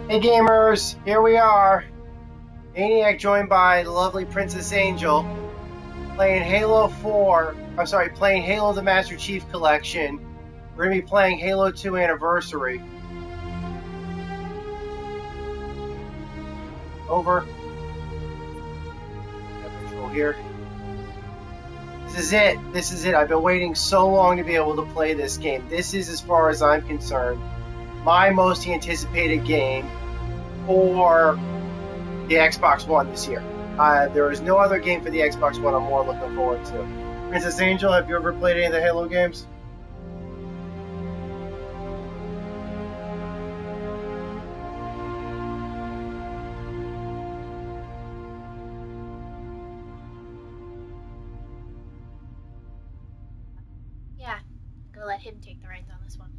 Hey gamers, here we are. Maniac joined by the lovely Princess Angel, playing playing Halo the Master Chief Collection. We're going to be playing Halo 2 Anniversary. Over. Got control here. This is it. I've been waiting so long to be able to play this game. This is, as far as I'm concerned, my most anticipated game for the Xbox One this year. There is no other game for the Xbox One I'm more looking forward to. Princess Angel, have you ever played any of the Halo games? Yeah, go let him take the reins on this one.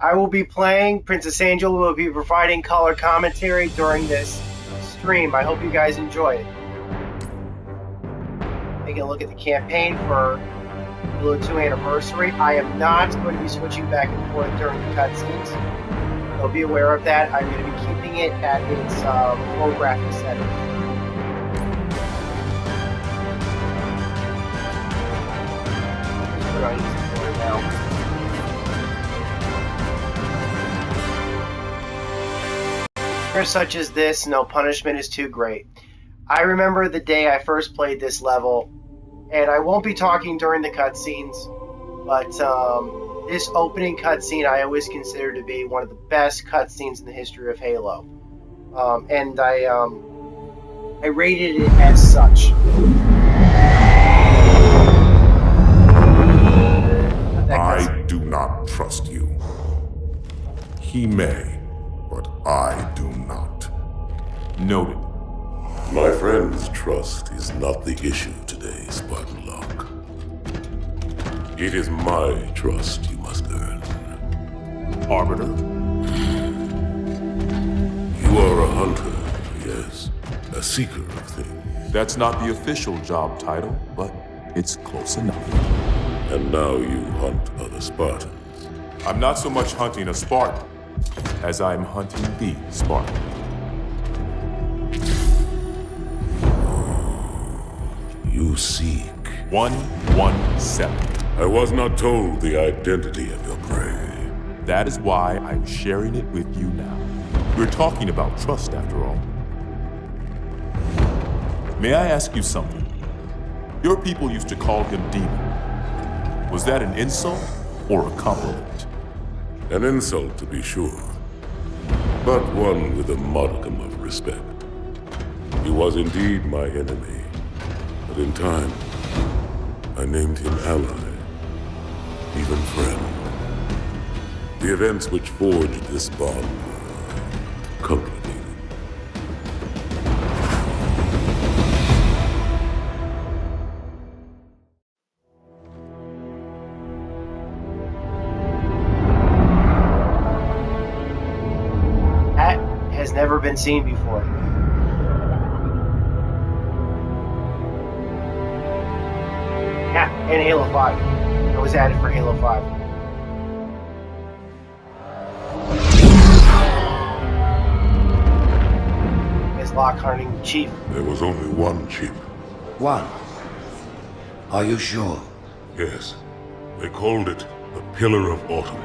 I will be playing. Princess Angel will be providing color commentary during this stream. I hope you guys enjoy it. Taking a look at the campaign for Halo 2 Anniversary. I am not going to be switching back and forth during the cutscenes. So be aware of that. I'm going to be keeping it at its low graphic setting. Let's put on easy mode now. Such as this, no punishment is too great. I remember the day I first played this level, and I won't be talking during the cutscenes, but this opening cutscene I always consider to be one of the best cutscenes in the history of Halo, and I rated it as such. I do not trust you. He may, but I do not. Noted. My friend's trust is not the issue today, Spartan Locke. It is my trust you must earn. Arbiter? You are a hunter, yes. A seeker of things. That's not the official job title, but it's close enough. And now you hunt other Spartans. I'm not so much hunting a Spartan as I'm hunting the Spartan. You seek. 117. I was not told the identity of your prey. That is why I'm sharing it with you now. We're talking about trust, after all. May I ask you something? Your people used to call him Demon. Was that an insult or a compliment? An insult, to be sure, but one with a modicum of respect. He was indeed my enemy, but in time, I named him ally, even friend. The events which forged this bond were complicated. Never been seen before. Yeah, and Halo 5. It was added for Halo 5. Is Locke hunting the Chief? There was only one Chief. One? Are you sure? Yes. They called it the Pillar of Autumn.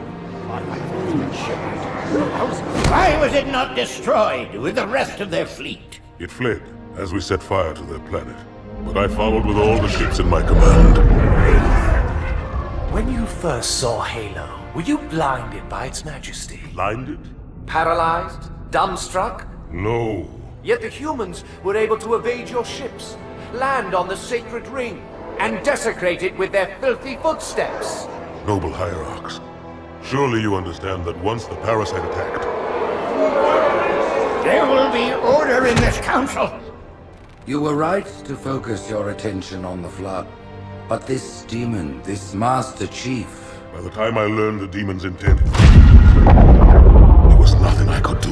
Why was it not destroyed with the rest of their fleet? It fled as we set fire to their planet. But I followed with all the ships in my command. When you first saw Halo, were you blinded by its majesty? Blinded? Paralyzed? Dumbstruck? No. Yet the humans were able to evade your ships, land on the sacred ring, and desecrate it with their filthy footsteps. Noble hierarchs, surely you understand that once the parasite attacked... There will be order in this council. You were right to focus your attention on the Flood. But this demon, this Master Chief... By the time I learned the demon's intent, there was nothing I could do.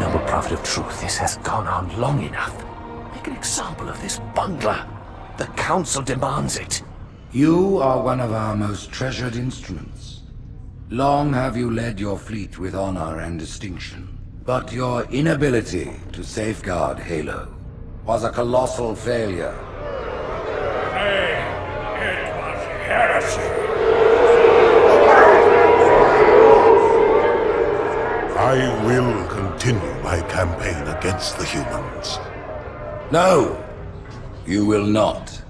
Noble Prophet of Truth, this has gone on long enough. Make an example of this bungler. The Council demands it. You are one of our most treasured instruments. Long have you led your fleet with honor and distinction. But your inability to safeguard Halo was a colossal failure. It was heresy. I will continue my campaign against the humans. No, you will not.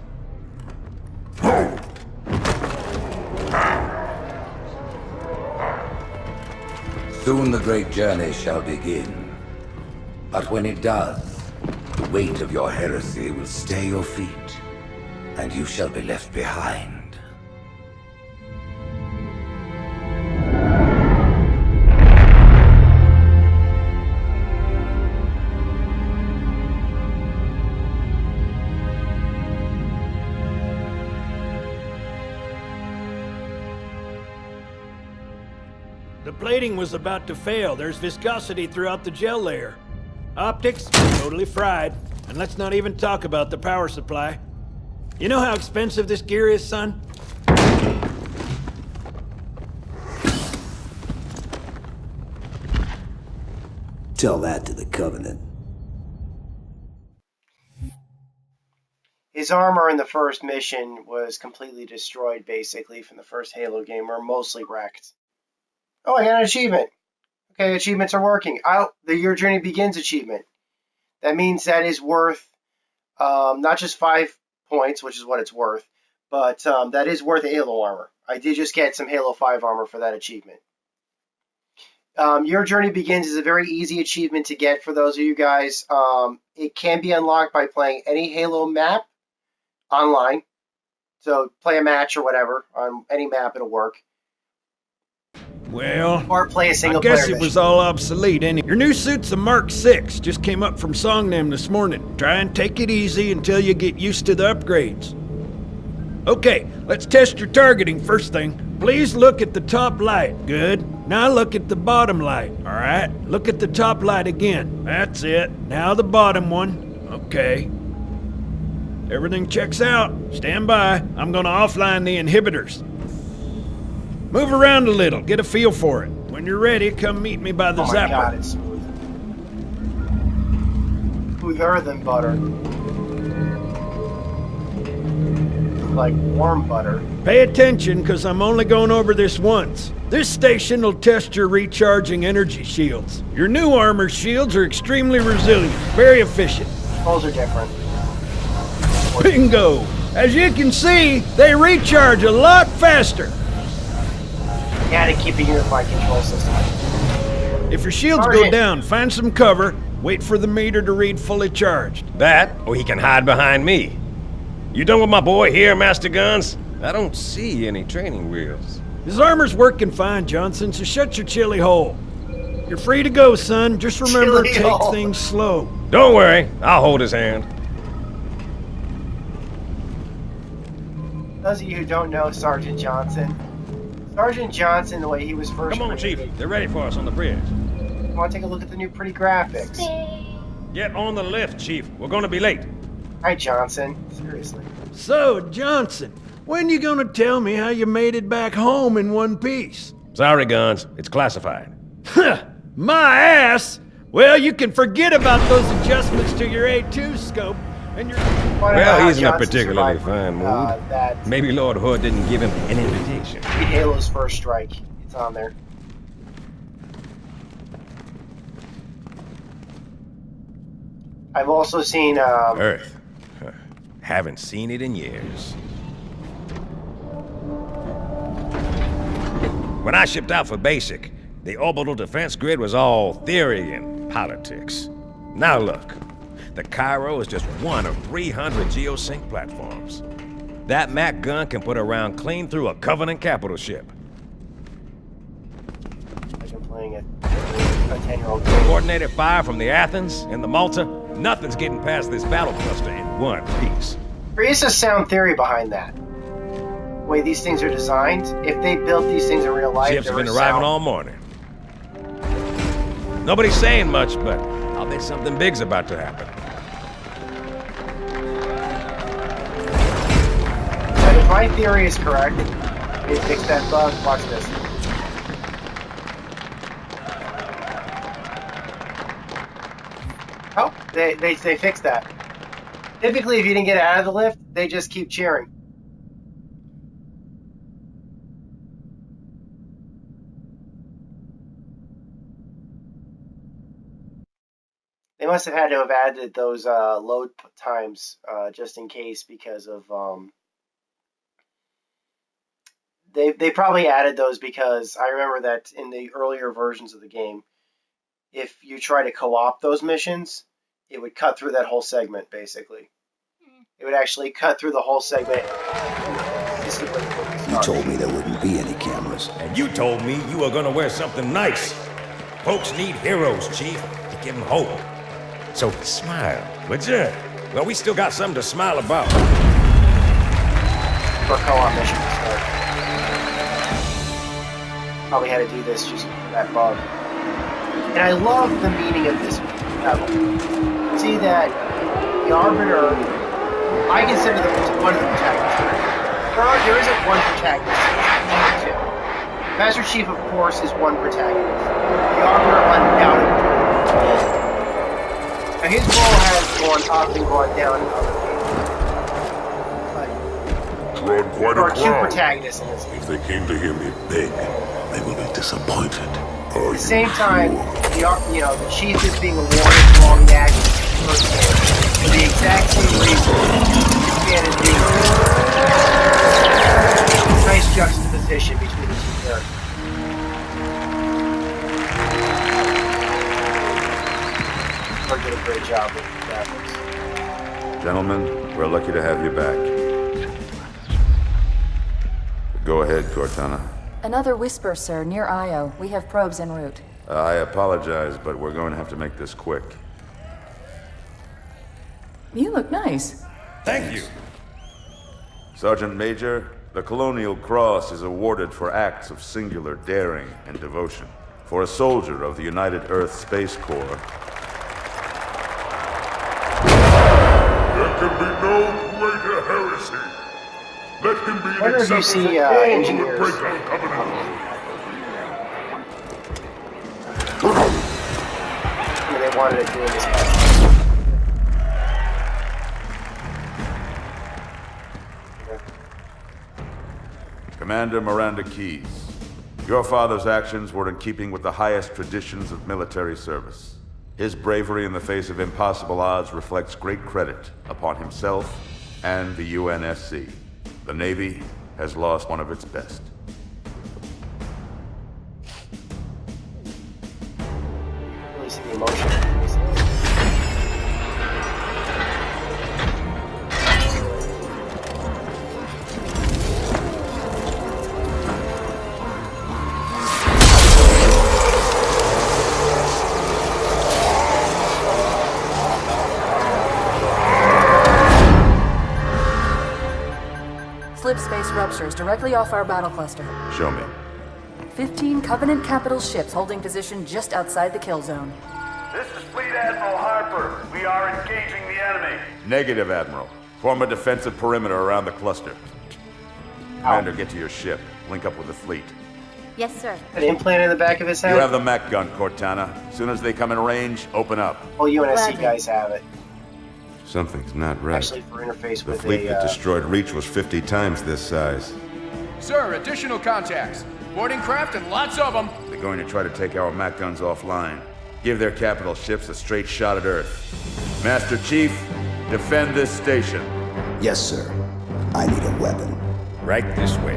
Soon the great journey shall begin. But when it does, the weight of your heresy will stay your feet, and you shall be left behind. The plating was about to fail. There's viscosity throughout the gel layer. Optics, totally fried. And let's not even talk about the power supply. You know how expensive this gear is, son? Tell that to the Covenant. His armor in the first mission was completely destroyed, basically, from the first Halo game, or mostly wrecked. Oh, I got an achievement. Okay, achievements are working. The Your Journey Begins achievement. That means that is worth not just 5 points, which is what it's worth, but that is worth Halo armor. I did just get some Halo 5 armor for that achievement. Your Journey Begins is a very easy achievement to get for those of you guys. It can be unlocked by playing any Halo map online. So play a match or whatever on any map, it'll work. Well, Or play a single I guess player it was mission. all obsolete anyway. Your new suit's a Mark 6. Just came up from Songnam this morning. Try and take it easy until you get used to the upgrades. Okay, let's test your targeting first thing. Please look at the top light. Good. Now look at the bottom light. All right, look at the top light again. That's it. Now the bottom one. Okay. Everything checks out. Stand by. I'm gonna offline the inhibitors. Move around a little, get a feel for it. When you're ready, come meet me by the Oh my zapper. god, it's smooth. Smoother than butter. Like warm butter. Pay attention, because I'm only going over this once. This station will test your recharging energy shields. Your new armor shields are extremely resilient, very efficient. Those are different. Bingo! As you can see, they recharge a lot faster. Yeah, to keep a unified control system. If your shields go Sergeant. down, find some cover, wait for the meter to read fully charged. That, or he can hide behind me. You done with my boy here, Master Guns? I don't see any training wheels. His armor's working fine, Johnson, so shut your chili hole. You're free to go, son. Just remember, Chili take hole. things slow. Don't worry, I'll hold his hand. Those of you who don't know Sergeant Johnson, Sergeant Johnson, the way he was first Come on, Chief. created, They're ready for us on the bridge. you want to take a look at the new pretty graphics? Get on the lift, Chief. We're gonna be late. Hi, Johnson. Seriously. So, Johnson, when you gonna tell me how you made it back home in one piece? Sorry, Guns. It's classified. My ass! Well, you can forget about those adjustments to your A2 scope, and your... Well, he's in a particularly fine mood. That Maybe Lord Hood didn't give him an invitation. Halo's first strike. It's on there. I've also seen Earth. Huh. Haven't seen it in years. When I shipped out for basic, the orbital defense grid was all theory and politics. Now look, the Cairo is just one of 300 geosync platforms. That Mac gun can put a round clean through a Covenant capital ship. I've been playing a 10-year-old game. Coordinated fire from the Athens and the Malta, nothing's getting past this battle cluster in one piece. There is a sound theory behind that. The way these things are designed, if they built these things in real life, Ships have there been is arriving sound. all morning. Nobody's saying much, but I'll bet something big's about to happen. That is right. my theory is correct, they fixed that bug. Watch this. Oh, they fixed that. Typically, if you didn't get out of the lift, they just keep cheering. They must have had to have added those load times just in case, because of they probably added those because I remember that in the earlier versions of the game, if you try to co-op those missions, it would cut through that whole segment. Basically, it would actually cut through the whole segment. You told me there wouldn't be any cameras. And you told me you were gonna wear something nice. Folks need heroes, Chief, to give them hope. So smile, would you? Well, we still got something to smile about. For co-op mission to start. Probably had to do this just for that bug. And I love the meaning of this level. See that the Arbiter, I consider them one of the protagonists. There isn't one protagonist, there's two. Master Chief, of course, is one protagonist. The Arbiter, undoubtedly. Now, his role has gone up and gone down in other games. But Drawn quite there a are two crowd. protagonists in this game. If they came to hear me beg, they will be disappointed. At the same time, the Chief is being awarded long action first game for the exact same reason. And it being a nice juxtaposition between the two characters. They did a great job with the graphics. Gentlemen, we're lucky to have you back. Go ahead, Cortana. Another whisper, sir, near Io. We have probes en route. I apologize, but we're going to have to make this quick. You look nice. Thank you. Sergeant Major, the Colonial Cross is awarded for acts of singular daring and devotion. For a soldier of the United Earth Space Corps. There can be no greater heresy. Let him be Where an do you example see for all who would engineers? break our covenant. They wanted to do this kind Commander Miranda Keyes, your father's actions were in keeping with the highest traditions of military service. His bravery in the face of impossible odds reflects great credit upon himself and the UNSC. The Navy has lost one of its best. really see the emotion. Slip space ruptures directly off our battle cluster. Show me. 15 Covenant capital ships holding position just outside the kill zone. This is Fleet Admiral Harper. We are engaging the enemy. Negative, Admiral. Form a defensive perimeter around the cluster. Commander, get to your ship. Link up with the fleet. Yes, sir. An implant in the back of his head? You have the mech gun, Cortana. As soon as they come in range, open up. Well, UNSC Gladly. guys have it. Something's not right. Actually, for interface The with fleet that destroyed Reach was 50 times this size. Sir, additional contacts. Boarding craft and lots of them. They're going to try to take our mech guns offline. Give their capital ships a straight shot at Earth. Master Chief, defend this station. Yes, sir. I need a weapon. Right this way.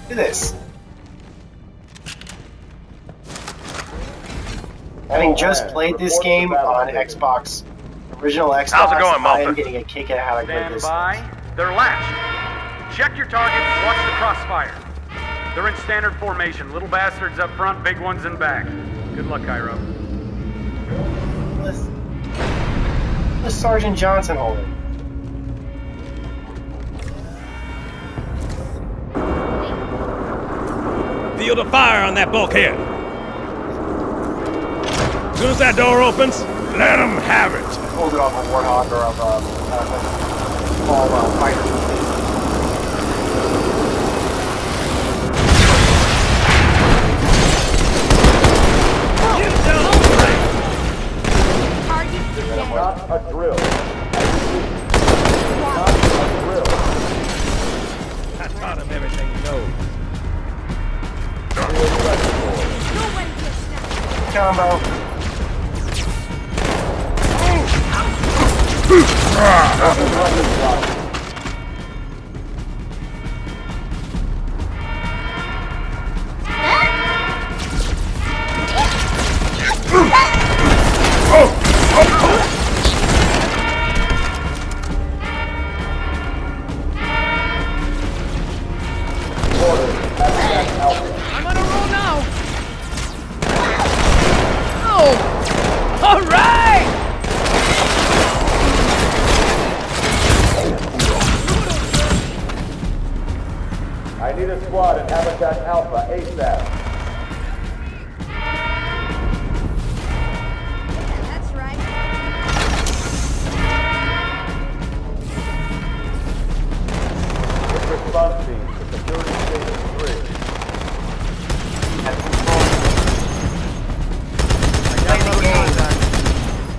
Look at this. Having just played this game on Xbox, original Xbox, How's it going, I Malta? am getting a kick out of how good this is. They're latched. Check your target and watch the crossfire. They're in standard formation. Little bastards up front, big ones in back. Good luck, Cairo. Listen was Sergeant Johnson holding? Field of fire on that bulkhead. As soon as that door opens, let them have it. Pulled it off a Warthog or of all fighters. Not a drill. Not a drill. I taught him everything he knows. Combo. I'm on a roll now! Oh! All right! I need a squad at Habitat Alpha ASAP. That's right. Quick response team to Security Station 3. Play the game,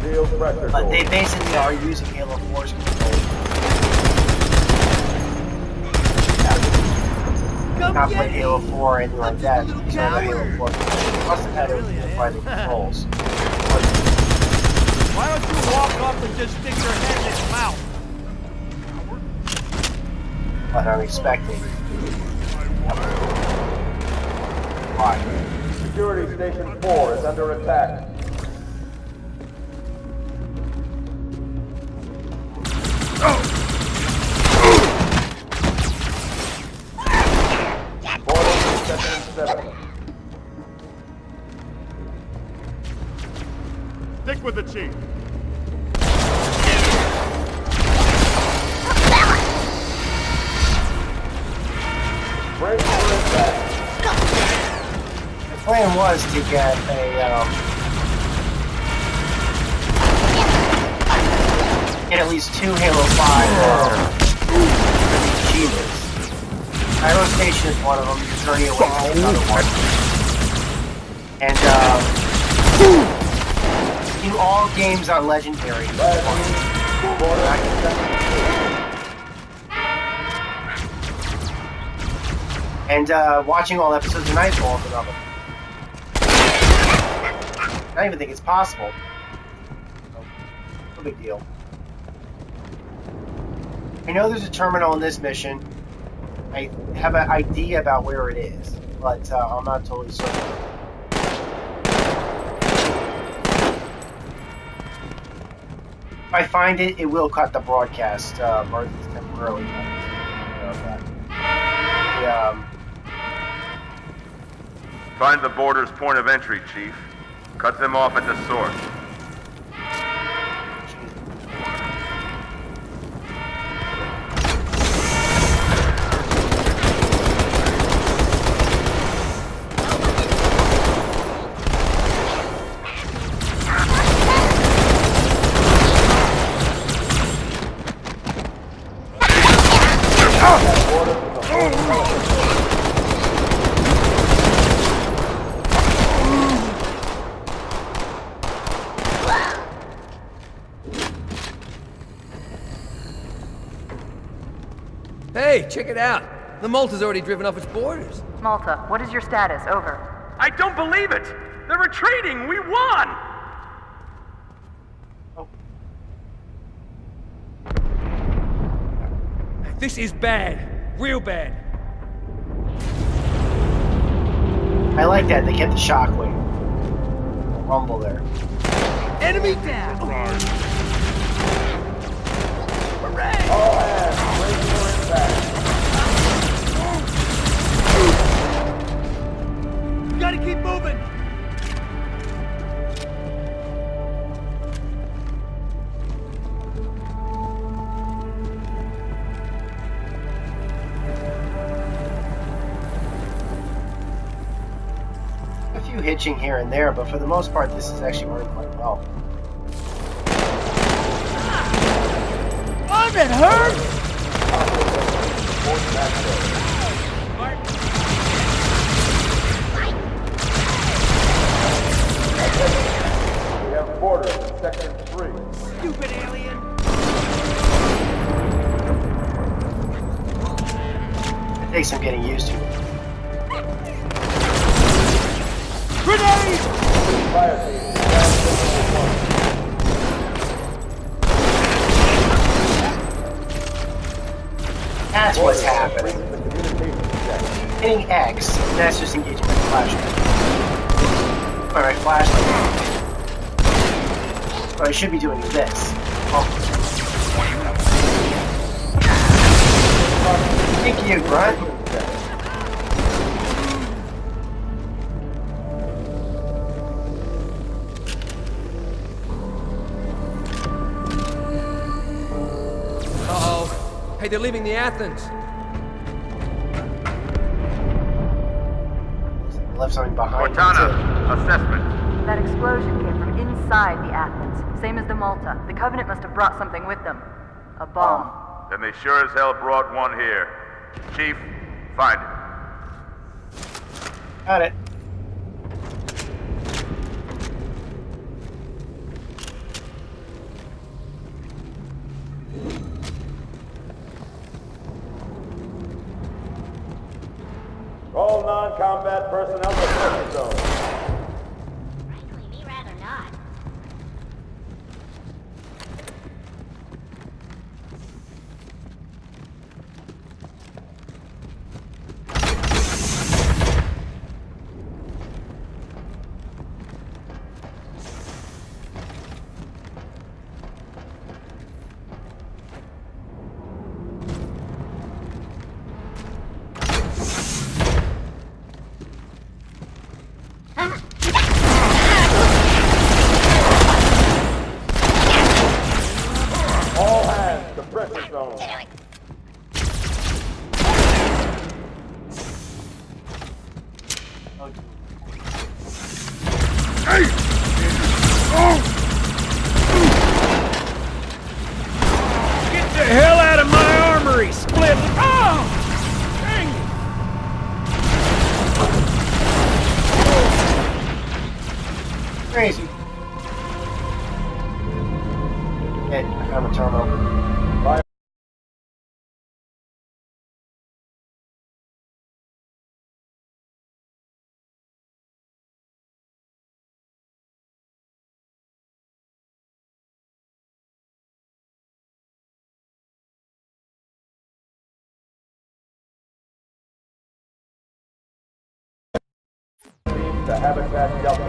Steel pressure but they door. basically are using Halo 4's control. Not play Halo 4 or anything like that. So the Halo 4 must have had it by the controls. Why don't you walk up and just stick your head in his mouth? But I'm expecting. Why? Security Station 4 is under attack. Border Section 7. Stick with the chief. Break for attack. The plan was to get get at least 2 Halo 5 achievements. Cairo Station is one of them. Journey Away is another one. And do all games on Legendary. And watching all episodes of Nightfall is another. I don't even think it's possible. No big deal. I know there's a terminal in this mission. I have an idea about where it is, but I'm not totally certain. If I find it, it will cut the broadcast, or at least temporarily cut it. Find the border's point of entry, Chief. Cut them off at the source. Hey, check it out. The Malta's already driven off its borders. Malta, what is your status? Over. I don't believe it! They're retreating! We won! This is bad. Real bad. I like that. They kept the shockwave. Rumble there. Enemy down! Hooray! All hands, break for impact. You gotta keep moving! hitching here and there, but for the most part, this is actually running quite well. I'm it hurt! We have border in Section 3. Stupid alien! It takes some getting used to. Grenade! Fire team, down to That's what's happening. Hitting X, that's just engaging my flashlight. Alright, flashlight. What I should be doing is this. Oh. Thank you, Grunt. Uh-oh. Hey, they're leaving the Athens. Left something behind. Cortana, assessment. That explosion came from inside the Athens, same as the Malta. The Covenant must have brought something with them. A bomb. Then they sure as hell brought one here. Chief, find it. Got it. all non-combat personnel to the zone. Frankly, me rather not. All hands to pressure zone. Get the hell out of my armory, Split! Oh! Dang it! Crazy. Hey, I found the terminal. Fire. Team to Habitat Delta.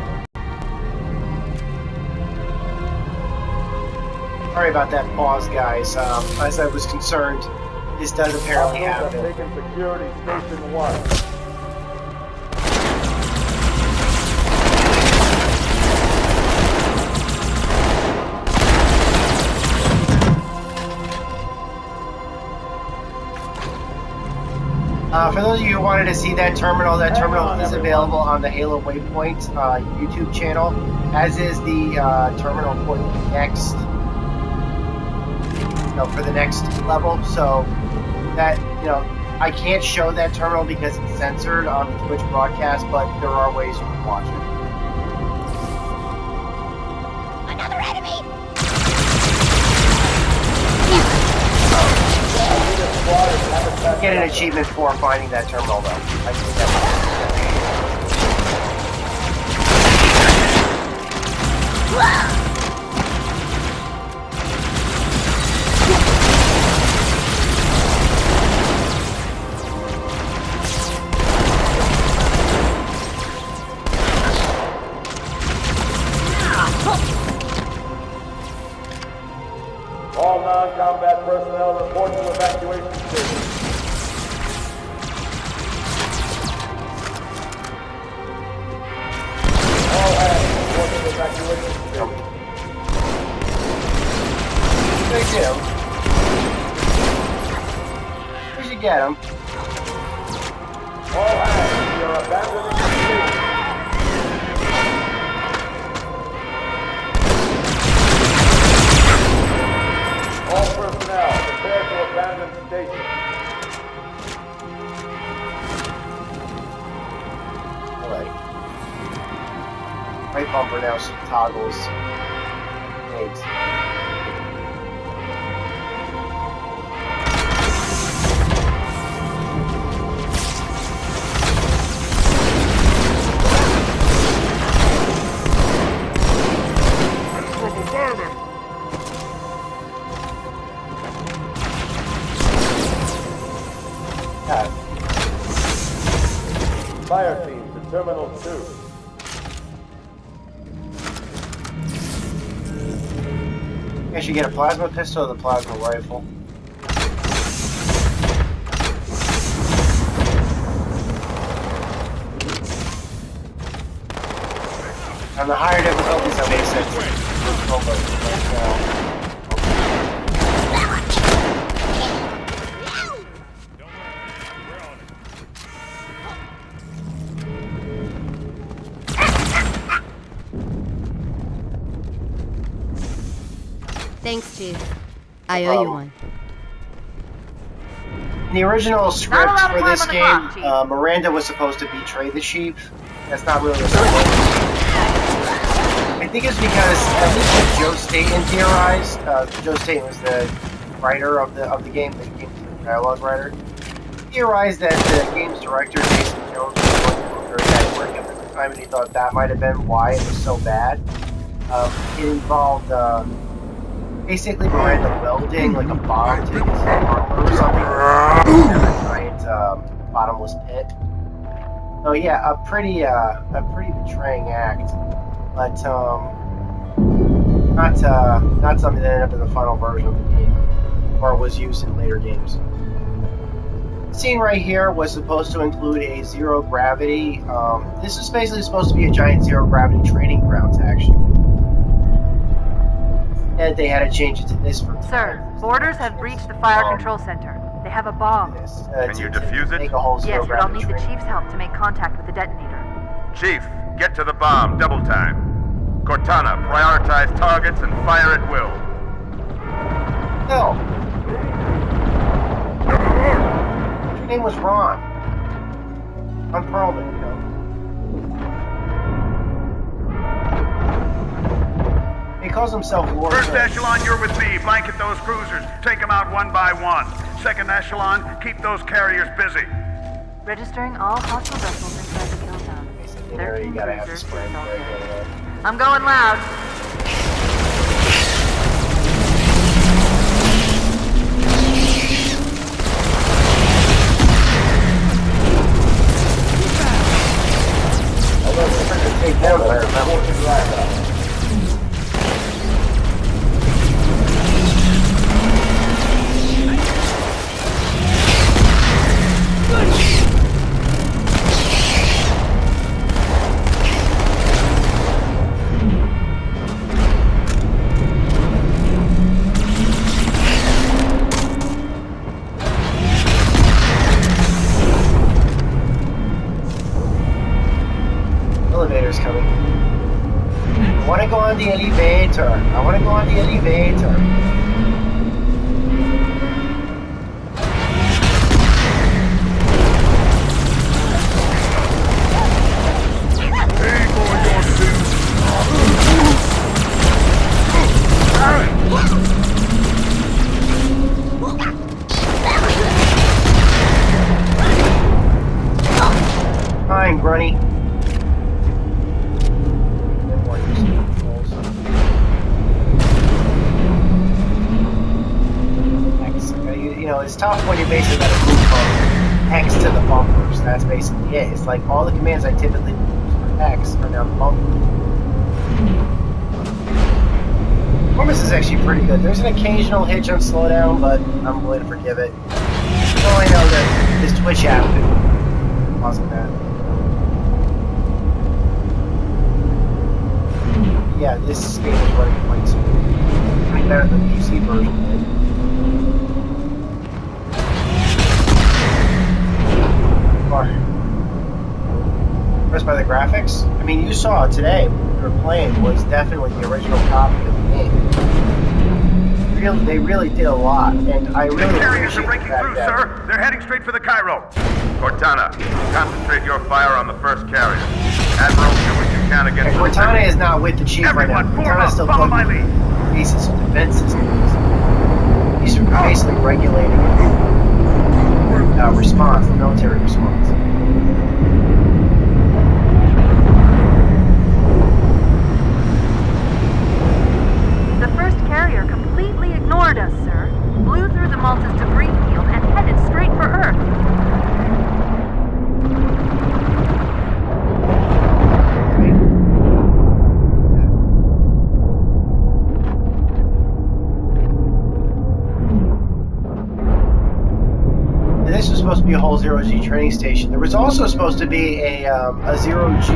Sorry about that pause, guys. As I was concerned, this does apparently Hostiles happen. have taken security station 1. For those of you who wanted to see that terminal is available on the Halo Waypoint YouTube channel, as is the terminal for the next, for the next level. So that, I can't show that terminal because it's censored on the Twitch broadcast, but there are ways you can watch it. Another enemy! Get an achievement for finding that terminal, though. I think that All non-combat personnel report to evacuation station. All hands report to evacuation station. they do. We should get him. All hands, we are abandoning the station. bumper now toggles grenades. Fire team to Terminal 2. I should get a plasma pistol or the plasma rifle. On the higher difficulties, that makes sense. Thanks, Chief. I owe you one. In the original script for this game, Miranda was supposed to betray the chief. That's not really a spoiler. I think it's because, at least what Joe Staten theorized, Joe Staten was the writer of the game, the game's dialogue writer, theorized that the game's director, Jason Jones, was going through a very bad work at the time, and he thought that might have been why it was so bad. It involved basically Miranda welding like a bomb to his armor or something in a giant bottomless pit. So yeah, a pretty betraying act, but not something that ended up in the final version of the game, or was used in later games. The scene right here was supposed to include a zero gravity. This is basically supposed to be a giant zero gravity training grounds, actually. And they had to change it to this for Sir, boarders have breached the fire control center. They have a bomb. Can you defuse it? Yes, but I'll need the Chief's help to make contact with the detonator. Chief, get to the bomb, double time. Cortana, prioritize targets and fire at will. No. Your name was Ron. I'm Perlman, you know. He calls himself Lord. First echelon, you're with me. Blanket those cruisers. Take them out one by one. Second echelon, keep those carriers busy. Registering all hostile vessels inside the kill zone. 13 cruisers assaulted. I'm going loud. I was trying to take down, but I remember what you last. Elevator's coming. I want to go on the elevator. I want to go on the elevator. Fine, Grunny. You know, it's tough when you basically got to move from X to the bumpers. That's basically it. It's like all the commands I typically use for X are now the bumpers. Performance is actually pretty good. There's an occasional hitch on slowdown, but I'm willing to forgive it. So I know that this Twitch app could cause that. Yeah, this game is running quite smooth. Way better than the PC version did. Impressed by the graphics? I mean, you saw it today. What we were playing was definitely the original copy of the game. They really did a lot, and I really Carriers are appreciate breaking the fact through, that sir. They're heading straight for the Cairo. Cortana, concentrate your fire on the first carrier. Admiral, do what you Can't against Okay, Cortana is not with the chief right now. Cortana's still follow my plugging lead. pieces of defense systems. He's basically regulating response, the military response. The first carrier completely ignored us, sir. Blew through the Malta's debris field and headed straight for Earth. And this was supposed to be a whole zero-G training station. There was also supposed to be a zero-G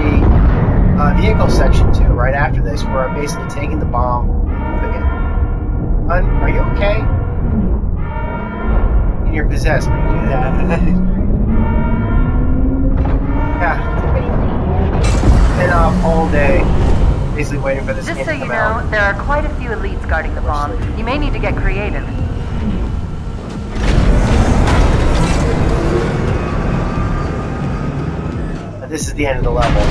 vehicle section too, right after this, where I'm basically taking the bomb and moving it. Hun, are you okay? And you're possessed when you do that. Yeah. Been up all day, basically waiting for this Just game so to you come know, out. there are quite a few elites guarding the bomb. You may need to get creative. This is the end of the level.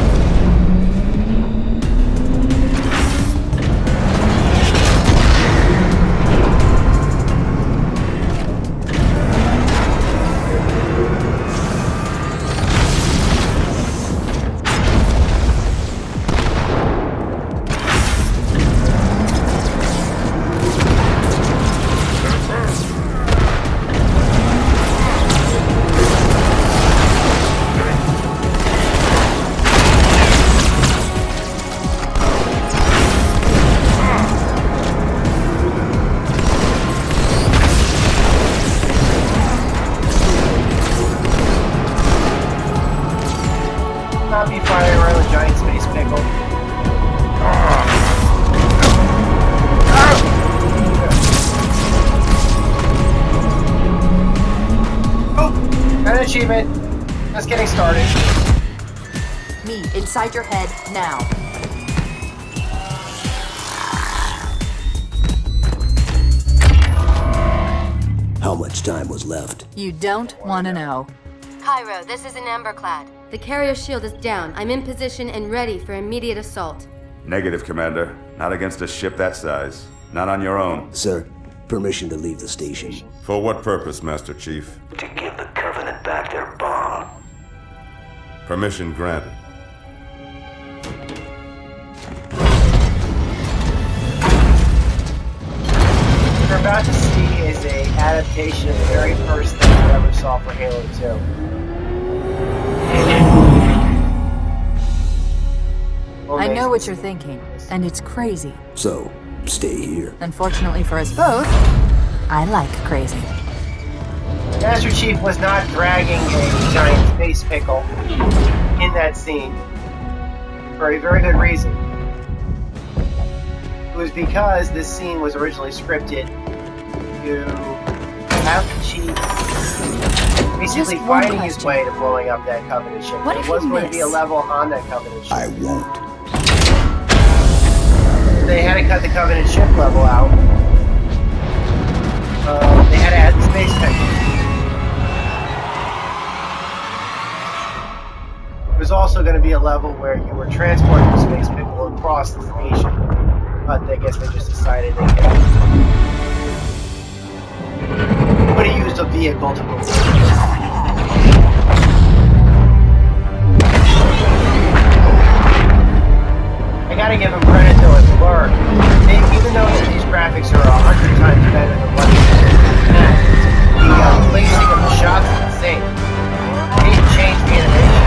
Not be firing around a giant space pickle. Oh, got an achievement. Just getting started. Me, inside your head, now. How much time was left? You don't want to know. Cairo, this is an Emberclad. The carrier shield is down. I'm in position and ready for immediate assault. Negative, Commander. Not against a ship that size. Not on your own. Sir, permission to leave the station. For what purpose, Master Chief? To give the Covenant back their bomb. Permission granted. What you're about to see is a adaptation of the very first thing you ever saw for Halo 2. I know what you're thinking, and it's crazy. So, stay here. Unfortunately for us both, I like crazy. Master Chief was not dragging a giant space pickle in that scene for a very good reason. It was because this scene was originally scripted to have the Chief basically fighting his way to blowing up that Covenant ship. What There if was you going to be a miss? level on that Covenant ship. I won't. They had to cut the Covenant ship level out. They had to add the space pickle. There was also going to be a level where you were transporting the space pickle across the station, but I guess they just decided they would have used a vehicle to move. I gotta give them credit though, it's blurred. Even though these graphics are 100 times better than what the placing of the shots is the same. They didn't change the animation.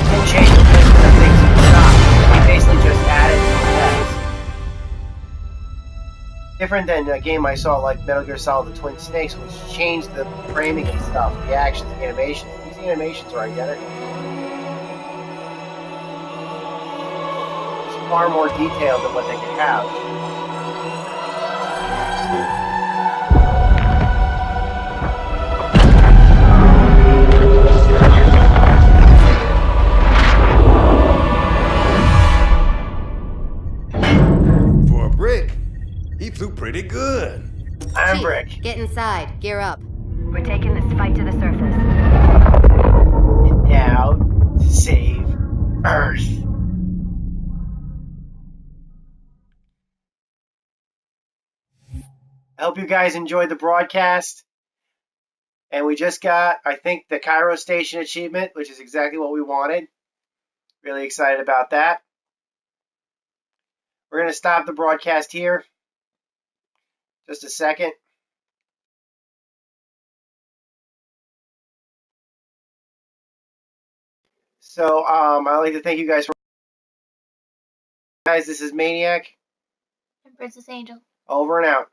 They didn't change the placement of things in the shot. They basically just added text. Different than a game I saw like Metal Gear Solid The Twin Snakes, which changed the framing and stuff, the actions, the animations. These animations are identical. Far more detailed than what they could have. For a brick, he flew pretty good. I'm Chief, Brick. get inside. Gear up. We're taking this fight to the surface. out to save Earth. I hope you guys enjoyed the broadcast. And we just got, I think, the Cairo Station achievement, which is exactly what we wanted. Really excited about that. We're going to stop the broadcast here. Just a second. So I'd like to thank you guys for. Guys, this is Maniac. And Princess Angel. Over and out.